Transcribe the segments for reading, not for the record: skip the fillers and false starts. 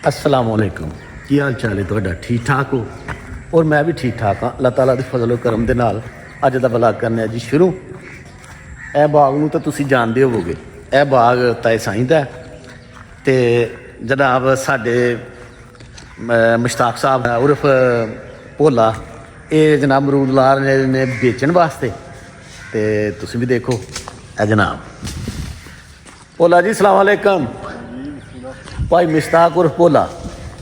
अस्सलामुअलैकुम की हाल चाल है तुहाडा ठीक ठाक हो और मैं भी ठीक ठाक हाँ अल्लाह ताला दी फजल करम दे नाल अज दा व्लॉग करने जी शुरू। यह बाग नूं तो तुसीं जानदे होवोगे, यह बाग ताए साईं दा ते जनाब साडे मुश्ताक साहब उर्फ भोला ये जनाब अमरूद ला रहे ने बेचण वास्ते। ते तुसीं भी देखो ए जनाब भोला जी सलाम अलैकुम। भाई मुश्ताक उर्फ भोला,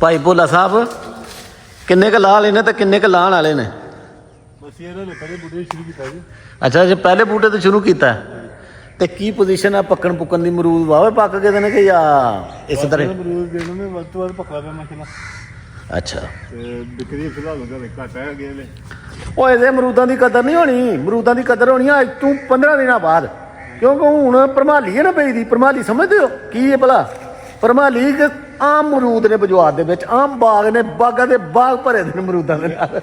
भाई भोला साहब किन्ने क ला लेने तो किन्ने क लाने वाले ने? अच्छा अच्छा पहले बूटे तो शुरू किया तो की पोजीशन है पकन पुकन की? मरूद वावे पक गए ने कि या इस तरह? अच्छा वो ये मरूदों की कदर नहीं होनी, मरूदों की कदर होनी अज तू 15 दिन बाद, क्योंकि हूँ भरमाली है ना पई दी। भरमाली समझते हो की है भला? भरमाली आम मरूद ने बजवार दे विच, आम बाग ने, बागा दे बाग भरे दे मरूदां दे नाल।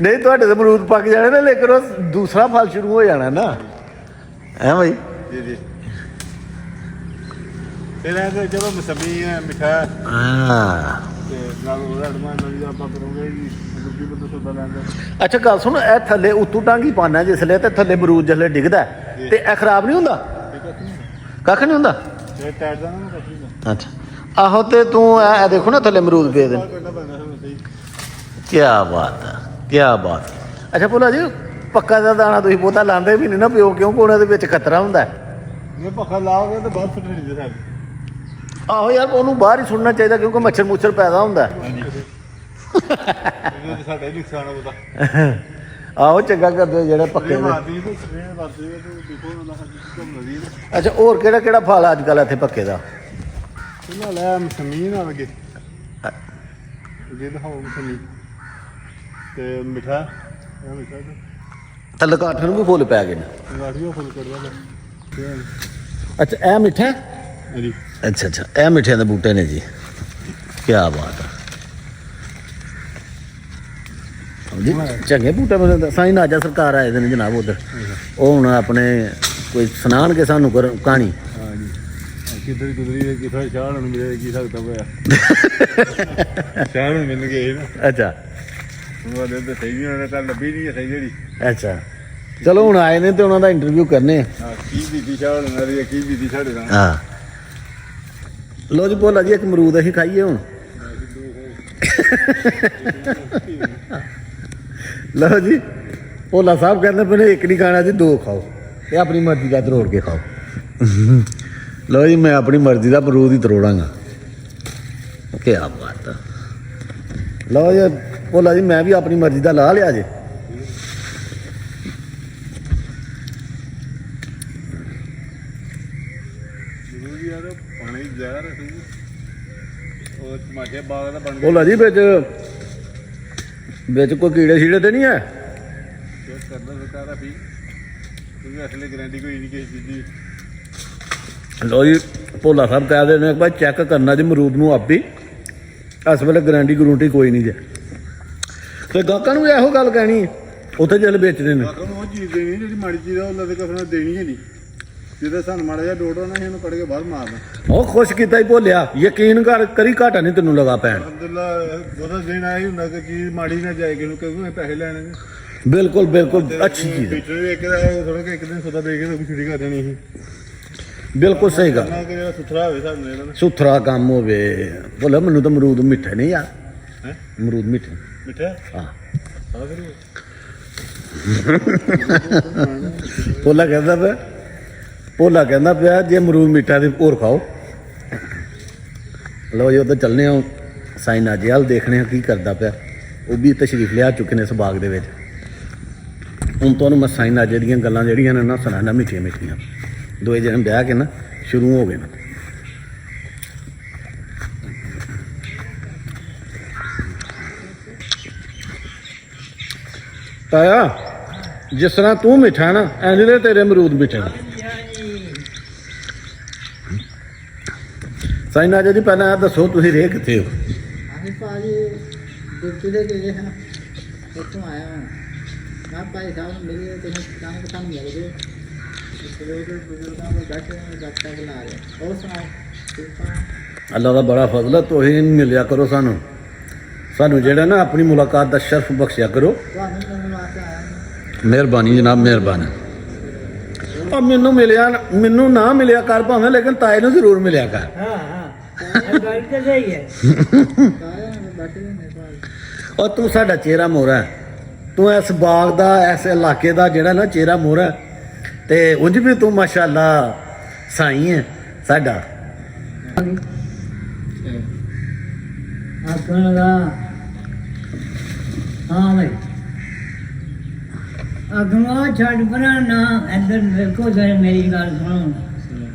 नहीं तुहाडे ते मरूद पक जाने ना, लेकिन वो दूसरा फल शुरू हो जाना ना है भाई। चलो मौसमी है मिठा अच्छा गल सुन, ए थल्ले उत्तू टांगी पाना जिसले ते थल्ले मरूद जिसले डिगदा ते ए खराब नहीं हुंदा? कख नहीं हुंदा? अच्छा आहो ते तू ए देखो ना थल्ले मरूद पे दे। क्या बात है, क्या बात है। अच्छा भोला जी पक्का दा दाना तुसीं बहुता लांदे भी नहीं ना पिओ, क्यों कोने दे विच खतरा हुंदा है? ये पक्का लाओगे तो बाहर सुट नहीं दे। आहो यार ਉਹਨੂੰ ਬਾਹਰ ਹੀ ਸੁੱਟਣਾ ਚਾਹੀਦਾ ਕਿਉਂਕਿ ਮੱਛਰ ਮੁੱਛਰ ਪੈਦਾ ਹੁੰਦਾ। ਆਹੋ ਚੰਗਾ ਕਰਦੇ ਜਿਹੜੇ ਪੱਕੇ ਨੇ। ਅੱਛਾ ਹੋਰ ਕਿਹੜਾ ਕਿਹੜਾ ਫਲ ਅੱਜ ਕੱਲ੍ਹ ਇੱਥੇ ਪੱਕੇ ਦਾ? ਇਹਨਾਂ ਲੈ ਮਸਮੀ ਨਾ ਲੱਗੇ ਜੇ ਦਿਖਾਓ ਮਸਮੀ ਤੇ ਮਿੱਠਾ ਇਹ ਮਿੱਠਾ ਥੱਲੇ ਕਾਠ ਨੂੰ ਵੀ ਫੁੱਲ ਪੈ ਗਏ ਨੇ। ਗਾੜੀਓ ਫੁੱਲ ਕਰਦਾ। ਅੱਛਾ ਇਹ ਮਿੱਠਾ? ਹਾਂਜੀ अच्छा अच्छा ए मिठे के बूटे ने जी, क्या बात है जी। चंगे बूटे मतलब साईं नाजा सरकार आए थे जनाब उधर, वो हूँ अपने कोई सुनान के सानू कहानी। किधर गुजरी किधर चाह मिले की सकता पाया चाह मिल गए ना। अच्छा सही नहीं कल लभी नहीं सही जी। अच्छा चलो हूँ आए ने तो उन्होंने इंटरव्यू करने। की बीती चाह की बीती साढ़े। हाँ लो जी भोला जी एक मरूद असीं खाइए हूँ। लो जी भोला साहब कहते मैंने एक नहीं खाना जी, 2 खाओ, ये अपनी मर्जी का तरोड़ के खाओ। लो जी मैं अपनी मर्जी का मरूद ही तरोड़ांगा। क्या बात है। लो जी भोला जी मैं भी अपनी मर्जी का ला लिया जी। भोला जी बिच कोई कीड़े शीड़े तो नहीं है? लो जी भोला साहब कह रहे हैं भाई चेक करना जी मरूद नूं आप ही, इस वेले गारंटी गरूंटी कोई नहीं जे। तो गाहकां नूं इहो गल कहनी उत्थे जिसले बेचदे ने चीज देनी जी माड़ी चीज देनी है नहीं जिदा सानू माड़ा जिहा डोट होना इहनूं कड़ के बाहर मारना। ਉਹ ਖੁਸ਼ ਕੀਤਾ ਹੀ ਭੋਲਿਆ, ਯਕੀਨ ਕਰ ਕਰੀ ਘਾਟਾ ਨਹੀਂ ਤੈਨੂੰ ਲਗਾ ਪੈਣ। ਅਲਹਮਦੁਲਿਲਾ ਉਹਦਾ ਦਿਨ ਆਇਆ ਹੁੰਦਾ ਕਿ ਚੀਜ਼ ਮਾੜੀ ਨਾ ਜਾਏ ਕਿਸੇ ਨੂੰ, ਕਿਉਂਕਿ ਪੈਸੇ ਲੈਣੇ ਨੇ। ਬਿਲਕੁਲ ਬਿਲਕੁਲ ਅੱਛੀ ਚੀਜ਼ ਹੈ। ਪੀਟਰ ਇੱਕ ਥੋੜਾ ਕਿ ਇੱਕ ਦਿਨ ਸੌਦਾ ਦੇ ਕੇ ਤਾਂ ਛੁੱਟੀ ਕਰ ਦੇਣੀ ਸੀ। ਬਿਲਕੁਲ ਸਹੀ ਗੱਲ। ਜਿਹੜਾ ਸੁਥਰਾ ਹੋਵੇ ਸਾਨੂੰ ਇਹਨਾਂ ਦਾ ਸੁਥਰਾ ਕੰਮ ਹੋਵੇ। ਭੋਲਾ ਮੈਨੂੰ ਤਾਂ ਅਮਰੂਦ ਮਿੱਠੇ ਨਹੀਂ ਯਾਰ। ਹੈ ਅਮਰੂਦ ਮਿੱਠੇ ਮਿੱਠਾ ਹਾਂ। ਆ ਫਿਰ ਭੋਲਾ ਕਹਿੰਦਾ ਪਿਆ, ਭੋਲਾ ਕਹਿੰਦਾ ਪਿਆ ਜੇ ਅਮਰੂਦ ਮਿੱਠਾ ਤੇ ਹੋਰ ਖਾਓ। ਲਓ ਜੀ ਉੱਧਰ ਚੱਲਦੇ ਹਾਂ ਸਾਈਂ ਨਾਜੇ ਵੱਲ, ਦੇਖਣੇ ਹਾਂ ਕੀ ਕਰਦਾ ਪਿਆ। ਉਹ ਵੀ ਤਸ਼ਰੀਫ ਲਿਆ ਚੁੱਕੇ ਨੇ ਇਸ ਬਾਗ ਦੇ ਵਿੱਚ। ਹੁਣ ਤੁਹਾਨੂੰ ਮੈਂ ਸਾਈਂ ਨਾਜੇ ਦੀਆਂ ਗੱਲਾਂ ਜਿਹੜੀਆਂ ਨੇ ਨਾ ਸੁਣਾਉਣਾ ਮਿੱਠੀਆਂ ਮਿੱਠੀਆਂ। ਦੋਏ ਜਣੇ ਬਹਿ ਕੇ ਨਾ ਸ਼ੁਰੂ ਹੋ ਗਏ ਨੇ। ਤਾਇਆ ਜਿਸ ਤਰ੍ਹਾਂ ਤੂੰ ਮਿੱਠਾ ਨਾ ਇੰਝ ਦੇ ਤੇਰੇ ਅਮਰੂਦ ਮਿੱਠੇ ਨੇ। ਸਾਈਂ ਨਾਜੇ ਜੀ ਪਹਿਲਾਂ ਇਹ ਦੱਸੋ ਤੁਸੀਂ ਰਹੇ ਕਿੱਥੇ ਹੋ? ਅਸੀਂ ਭਾਜੀ ਡਿਊਟੀ ਦੇ ਗਏ ਹਾਂ, ਉੱਥੋਂ ਆਇਆ ਹਾਂ। ਮੈਂ ਭਾਈ ਸਾਹਿਬ ਨੂੰ ਮਿਲੇ ਤੇ ਸਾਨੂੰ ਮਿਲ ਗਏ। बुजुर्गों को बैठे हैं डॉक्टर बुला रहे और सुनाओ ठीक ठाक ਅੱਲਾ ਦਾ ਬੜਾ ਫਜ਼ਲ ਹੈ। ਤੁਸੀਂ ਮਿਲਿਆ ਕਰੋ ਸਾਨੂੰ ਜਿਹੜਾ ਨਾ ਆਪਣੀ ਮੁਲਾਕਾਤ ਦਾ ਸ਼ਰਫ ਬਖਸ਼ਿਆ ਕਰੋ। ਤੁਹਾਨੂੰ ਮਿਲਣ ਵਾਸਤੇ ਆਇਆ ਨਹੀਂ ਮਿਹਰਬਾਨੀ ਜਨਾਬ, ਮਿਹਰਬਾਨੀ। ਉਹ ਮੈਨੂੰ ਨਾ ਮਿਲਿਆ ਕਰ ਭਾਵੇਂ, ਲੇਕਿਨ ਤਾਏ ਨੂੰ ਜ਼ਰੂਰ ਮਿਲਿਆ ਕਰ। हाँ हाँ ਗੱਲ ਤਾਂ ਸਹੀ ਹੈ ਸਾਰਿਆਂ ਨੇ ਬੈਠੇ ਨੇ ਮੇਰੇ ਕੋਲ ਔਰ ਤੂੰ ਸਾਡਾ ਚਿਹਰਾ ਮੋਹਰਾ ਹੈ। ਤੂੰ ਇਸ ਬਾਗ ਦਾ, ਇਸ ਇਲਾਕੇ ਦਾ ਜਿਹੜਾ ਨਾ ਚਿਹਰਾ ਮੋਹਰਾ ਹੈ। ਤੇ ਉਂਝ ਵੀ ਤੂੰ ਮਾਸ਼ਾਅੱਲਾ ਸਾਈਂ ਹੈ ਸਾਡਾ। ਆਖਣ ਲਗਾ ਹਾਂ ਭਾਈ ਅਗਵਾ ਛੱਡ ਬਣਾ ਨਾ ਇੱਧਰ ਦੇਖੋ ਜ਼ਰਾ ਮੇਰੀ ਗੱਲ ਸੁਣੋ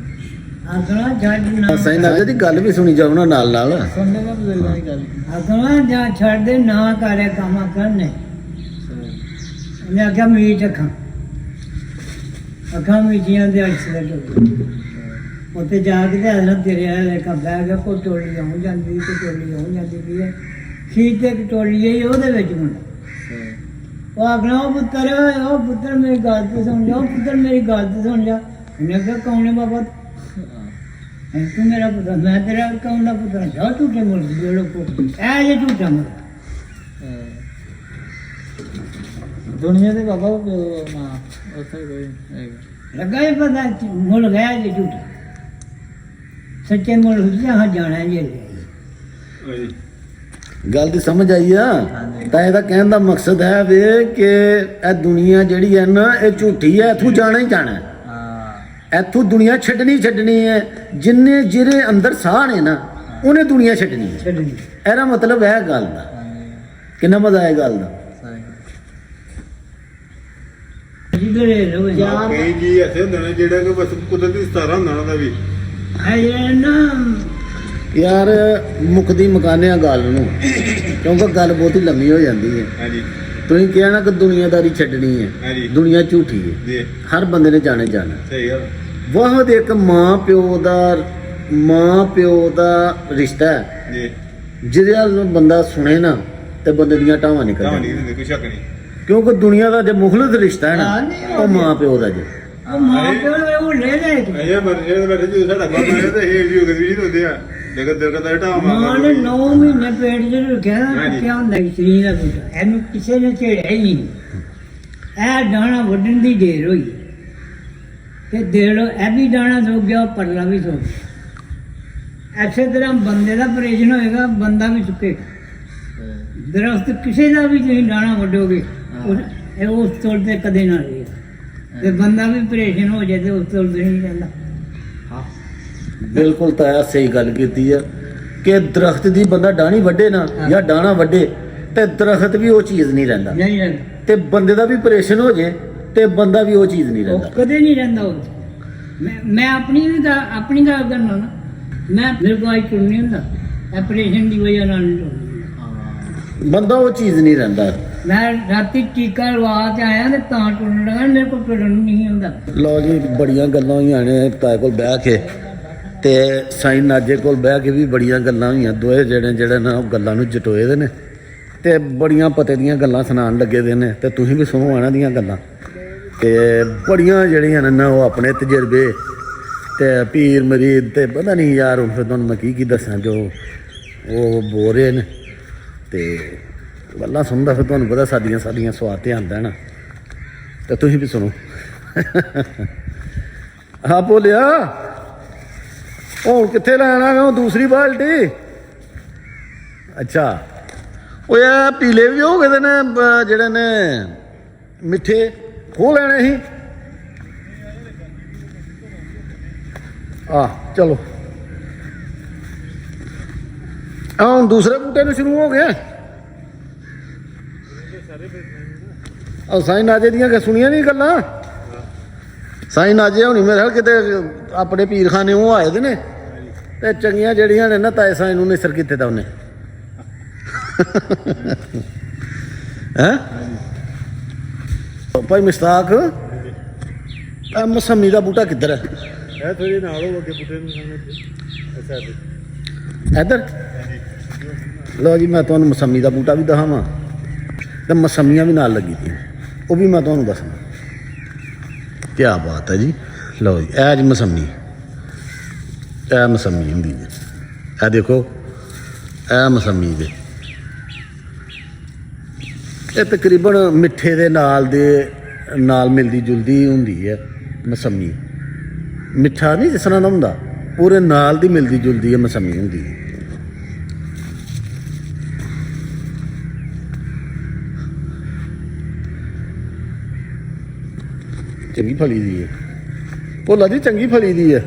ਅਗਵਾ ਛੱਡ ਨਾ ਸਾਈਂ ਨਾਲ ਦੀ ਗੱਲ ਵੀ ਸੁਣੀ ਜਾਓ ਨਾ ਨਾਲ ਨਾਲ। ਸੁਣਨੇ ਦਾ ਬਜ਼ੁਰਗਾਂ ਦੀ ਗੱਲ ਅਗਵਾ ਜਾਂ ਛੱਡ ਦੇ ਨਾ ਕਰੇ ਕੰਮ ਕਰਨੇ ਉਹਨੇ ਆਖਿਆ ਮੀਟ ਅੱਖਾਂ ਮੀਟੀਆਂ ਦੇ ਐਕਸੀਡੈਂਟ ਹੋ ਗਿਆ। ਉੱਥੇ ਜਾ ਕੇ ਤੇ ਹਜ਼ਰਤ ਤੇਰੇ ਵਾਲੇ ਕਾ ਬਹਿ ਗਿਆ, ਕੋਈ ਟੋਲੀ ਆਉਂ ਜਾਂਦੀ ਕੋਈ ਟੋਲੀ ਆਉਂ ਜਾਂਦੀ ਵੀ ਹੈ ਖੀਰ ਤੇ ਇੱਕ ਟੋਲੀ ਹੈ ਉਹਦੇ ਵਿੱਚ ਮੁੰਡਾ ਉਹ ਆਖਣਾ ਉਹ ਪੁੱਤਰ ਮੇਰੀ ਗੱਲ ਤੇ ਸੁਣ ਜਾ, ਉਹ ਪੁੱਤਰ ਮੇਰੀ ਗੱਲ ਤੇ ਸੁਣ ਜਾ। ਉਹਨੇ ਕਿਹਾ ਕੌਣ ਹੈ ਬਾਬਾ? ਤੂੰ ਮੇਰਾ ਪੁੱਤਰ, ਮੈਂ ਤੇਰਾ ਕੌਣ ਦਾ ਪੁੱਤਰ? ਜਾ ਝੂਠੇ ਮੁਲਕ ਦੇ ਲੋਕੋ ਇਹ ਜੇ ਝੂਠਾ ਮੁਲਕ ਦੁਨੀਆ ਦੇ ਬਾਬਾ ਨਾ ਉੱਥੇ ਕੋਈ ਲੱਗਾ ਹੀ ਪਤਾ ਮੁੱਲ ਗਿਆ ਜੇ ਝੂਠਾ ਸੱਚੇ ਮੁੱਲ ਜਹਾਂ ਜਾਣਾ ਜੇ ਗੱਲ ਦੀ ਸਮਝ ਆਈ ਆ ਤਾਂ ਇਹਦਾ ਕਹਿਣ ਦਾ ਮਕਸਦ ਹੈ ਵੇ ਕਿ ਇਹ ਦੁਨੀਆ ਜਿਹੜੀ ਹੈ ਨਾ ਇਹ ਝੂਠੀ ਹੈ, ਇੱਥੋਂ ਜਾਣਾ ਹੀ ਜਾਣਾ ਹੈ। ਇੱਥੋਂ ਦੁਨੀਆ ਛੱਡਣੀ ਹੈ। ਜਿੰਨੇ ਜਿਹੜੇ ਅੰਦਰ ਸਾਹ ਨੇ ਨਾ ਉਹਨੇ ਦੁਨੀਆ ਛੱਡਣੀ ਹੈ। ਇਹਦਾ ਮਤਲਬ ਹੈ ਗੱਲ ਦਾ। ਕਿੰਨਾ ਮਜ਼ਾ ਆਇਆ ਗੱਲ ਦਾ। ਕਈ ਜੀ ਐਸੇ ਹੁੰਦੇ ਨੇ ਜਿਹੜਾ ਕਿ ਬਸ ਕੁਦਰਤੀ ਸਤਾਰਾ ਹੁੰਦਾ ਉਹਨਾਂ ਦਾ ਵੀ ਯਾਰ ਮੁੱਕਦੀ ਮਕਾਨਿਆ ਗੱਲ ਨੂੰ, ਕਿਉਂਕਿ ਗੱਲ ਬਹੁਤੀ ਲੰਮੀ ਹੋ ਜਾਂਦੀ ਹੈ। ਹਾਂਜੀ ਤੁਸੀਂ ਕਿਹਾ ਨਾ ਕਿ ਦੁਨੀਆਦਾਰੀ ਛੱਡਣੀ ਹੈ, ਹਾਂਜੀ ਦੁਨੀਆ ਝੂਠੀ ਹੈ। ਜੀ ਹਰ ਬੰਦੇ ਨੇ ਜਾਣਾ ਜਾਣਾ। ਸਹੀ ਗੱਲ ਵਾਹਦ ਇੱਕ ਮਾਂ ਪਿਓ ਦਾ ਰਿਸ਼ਤਾ ਹੈ ਜੀ ਜਿਹਦੇ ਨਾਲ ਬੰਦਾ ਸੁਣੇ ਨਾ ਤੇ ਬੰਦੇ ਦੀਆਂ ਟਾਵਾਂ ਤਾਂ ਨਿਕਲ ਨਹੀਂ ਜਾਂਦੀਆਂ। ਦਿੰਦੇ ਕੋਈ ਸ਼ੱਕ ਨਹੀਂ। ਕਿਉਂਕਿ ਦੁਨੀਆ ਦਾ ਜੇ ਮੁਖਲਤ ਰਿਸ਼ਤਾ ਹੈ ਨਾ ਉਹ ਮਾਂ ਪਿਓ ਦਾ ਜੇ। ਉਹ ਮਾਂ ਪਿਓ ਉਹ ਲੈ ਲੈ ਇਹ ਮਰਜ਼ੀ ਦੇ ਬੈਠੇ ਜੀ ਸਾਡਾ ਕੰਮ ਹੈ ਤੇ ਇਹ ਵੀ ਉਹਦੇ ਵੀ ਹੁੰਦੇ ਆ ਲੇਕਿਨ ਦਿਲ ਕਰਦਾ ਢਾਹ ਮਾਂ ਮਾਰਦਾ ਨੇ 9 ਮਹੀਨੇ ਪੇਟ ਚ ਰੱਖਿਆ ਕਿਆ ਹੁੰਦਾ ਸਰੀਰ ਦਾ ਬੂਟਾ ਇਹਨੂੰ ਕਿਸੇ ਨੇ ਛੇੜਿਆ ਹੀ ਨਹੀਂ। ਇਹ ਦਾਣਾ ਵੱਢਣ ਦੀ ਦੇਰ ਹੋਈ ਤੇ ਦੇੜ ਇਹ ਵੀ ਦਾਣਾ ਸੋ ਗਿਆ ਪਰਲਾ ਵੀ ਸੋ ਗਿਆ। ਐਸੇ ਤਰ੍ਹਾਂ ਬੰਦੇ ਦਾ ਆਪਰੇਸ਼ਨ ਹੋਏਗਾ, ਬੰਦਾ ਵੀ ਚੁੱਕੇਗਾ। ਦਰਖਤ ਕਿਸੇ ਦਾ ਵੀ ਤੁਸੀਂ ਦਾਣਾ ਵੱਢੋਗੇ ਇਹ ਉਸ ਤੋੜ ਤੇ ਕਦੇ ਨਾ ਰਹੇਗਾ ਤੇ ਬੰਦਾ ਵੀ ਆਪਰੇਸ਼ਨ ਹੋ ਜਾਏ ਤੇ ਉਸ ਤੋੜ ਤੇ ਨਹੀਂ ਰਹਿੰਦਾ। ਬਿਲਕੁਲ ਤਾਇਆ ਸਹੀ ਗੱਲ ਕੀਤੀ ਹੈ ਕਿ ਦਰਖਤ ਦੀ ਬੰਦਾ ਡਾਣੀ ਵੱਢੇ ਨਾ ਜਾਂ ਡਾਣਾ ਵੱਢੇ ਤੇ ਦਰਖਤ ਵੀ ਉਹ ਚੀਜ਼ ਨਹੀਂ ਰਹਿੰਦਾ, ਨਹੀਂ ਰਹਿੰਦਾ ਤੇ ਬੰਦੇ ਦਾ ਵੀ ਆਪਰੇਸ਼ਨ ਹੋ ਜੇ ਤੇ ਬੰਦਾ ਵੀ ਉਹ ਚੀਜ਼ ਨਹੀਂ ਉਹ ਰਹਿੰਦਾ। ਕਦੇ ਨਹੀਂ ਰਹਿੰਦਾ ਉਹ। ਮੈਂ ਆਪਣੀ ਗੱਲ ਕਰਨਾ ਨਾ, ਮੈਂ ਮੇਰੇ ਕੋਲ ਆਈ ਟੁਰ ਨਹੀਂ ਹੁੰਦਾ ਆਪਰੇਸ਼ਨ ਦੀ ਵਜ੍ਹਾ ਨਾਲ ਨਹੀਂ ਟੁਰਦਾ। ਬੰਦਾ ਉਹ ਚੀਜ਼ ਨਹੀਂ ਰਹਿੰਦਾ। ਮੈਂ ਰਾਤੀ ਟੀਕਾ ਲਵਾ ਕੇ ਆਇਆ ਤੇ ਤਾਂ ਟੁਰਨ ਲੱਗਾ, ਮੇਰੇ ਕੋਲ ਟੁਰਨ ਨਹੀਂ ਹੁੰਦਾ। ਲਓ ਜੀ ਬੜੀਆਂ ਗੱਲਾਂ ਹੋਈਆਂ ਨੇ ਤਾਏ ਕੋਲ ਬਹਿ ਕੇ ਤੇ ਸਾਈਂ ਨਾਜੇ ਕੋਲ ਬਹਿ ਕੇ ਵੀ ਬੜੀਆਂ ਗੱਲਾਂ ਹੋਈਆਂ। ਦੋਏ ਜਿਹੜੇ ਨਾ ਉਹ ਗੱਲਾਂ ਨੂੰ ਜਟੋਏ ਦੇ ਨੇ ਤੇ ਬੜੀਆਂ ਪਤੇ ਦੀਆਂ ਗੱਲਾਂ ਸੁਣਾਉਣ ਲੱਗੇ ਦੇ ਨੇ ਤੇ ਤੁਸੀਂ ਵੀ ਸੁਣੋ ਇਹਨਾਂ ਦੀਆਂ ਗੱਲਾਂ ਤੇ ਬੜੀਆਂ ਜਿਹੜੀਆਂ ਨੇ ਨਾ ਉਹ ਆਪਣੇ ਤਜਰਬੇ ਤੇ ਪੀਰ ਮਰੀਦ ਤੇ ਪਤਾ ਨਹੀਂ ਯਾਰ ਹੁਣ ਫਿਰ ਤੁਹਾਨੂੰ ਮੈਂ ਕੀ ਦੱਸਾਂ ਜੋ ਉਹ ਬੋਲ ਰਹੇ ਨੇ ਤੇ ਗੱਲਾਂ ਸੁਣਦਾ ਫਿਰ ਤੁਹਾਨੂੰ ਪਤਾ ਸਾਡੀਆਂ ਸਵਾਦ ਤੇ ਆਉਂਦਾ ਨਾ ਤੇ ਤੁਸੀਂ ਵੀ ਸੁਣੋ। ਹਾਂ ਬੋਲਿਆ ਹੁਣ ਕਿੱਥੇ ਲੈਣਾ ਉਹ ਦੂਸਰੀ ਬਾਲਟੀ? ਅੱਛਾ ਉਹ ਇਹ ਪੀਲੇ ਵੀ ਹੋ ਗਏ ਨੇ ਜਿਹੜੇ ਨੇ ਮਿੱਠੇ ਖੋਹ ਲੈਣੇ ਸੀ। ਚਲੋ ਹੁਣ ਦੂਸਰੇ ਬੂਟੇ ਨੂੰ ਸ਼ੁਰੂ ਹੋ ਗਏ। ਸਾਈਂ ਨਾਜੇ ਦੀਆਂ ਸੁਣੀਆਂ ਨਹੀਂ ਗੱਲਾਂ? ਸਾਈਂ ਨਾਜੇ ਹੋਣੀ ਮੇਰੇ ਖਿਆਲ ਕਿਤੇ ਆਪਣੇ ਪੀਰਖਾਨੇ ਉਹ ਆਏ ਦੇ ਨੇ ਤੇ ਚੰਗੀਆਂ ਜਿਹੜੀਆਂ ਨੇ ਨਾ ਤਾਏ ਸਾਈਂ ਨੂੰ ਨਿਸਰ ਕੀਤੇ ਤਾਂ ਉਹਨੇ ਹੈ ਭਾਈ ਮੁਸਤਾਕ। ਮਸੰਮੀ ਦਾ ਬੂਟਾ ਕਿੱਧਰ ਹੈ? ਇਹ ਥੋੜੀ ਨਾਲ ਹੋ ਅੱਗੇ ਬੁੱਢੇ ਨੂੰ ਸਾਹਮਣੇ ਅੱਛਾ ਇੱਧਰ ਲਓ ਜੀ ਮੈਂ ਤੁਹਾਨੂੰ ਮਸੰਮੀ ਦਾ ਬੂਟਾ ਵੀ ਦਿਖਾਵਾਂ ਤੇ ਮਸੰਮੀਆਂ ਵੀ ਨਾਲ ਲੱਗੀ ਦੀਆਂ ਉਹ ਵੀ ਮੈਂ ਤੁਹਾਨੂੰ ਦੱਸਣਾ। ਕੀ ਬਾਤ ਹੈ ਜੀ। ਲਓ ਜੀ ਇਹ ਜੀ ਮਸੰਮੀ, ਇਹ ਮਸੰਮੀ ਹੁੰਦੀ ਹੈ, ਇਹ ਦੇਖੋ ਇਹ ਮਸੰਮੀ ਦੇ ਇਹ ਤਕਰੀਬਨ ਮਿੱਠੇ ਦੇ ਨਾਲ ਮਿਲਦੀ ਜੁਲਦੀ ਹੁੰਦੀ ਹੈ ਮਸੰਮੀ। ਮਿੱਠਾ ਨਹੀਂ ਜਿਸ ਤਰ੍ਹਾਂ ਦਾ ਹੁੰਦਾ, ਪੂਰੇ ਨਾਲ ਦੀ ਮਿਲਦੀ ਜੁਲਦੀ ਹੈ ਮਸੰਮੀ ਹੁੰਦੀ ਹੈ। ਚੰਗੀ ਫਲੀ ਦੀ ਹੈ ਭੋਲਾ ਜੀ, ਚੰਗੀ ਫਲੀ ਦੀ ਹੈ।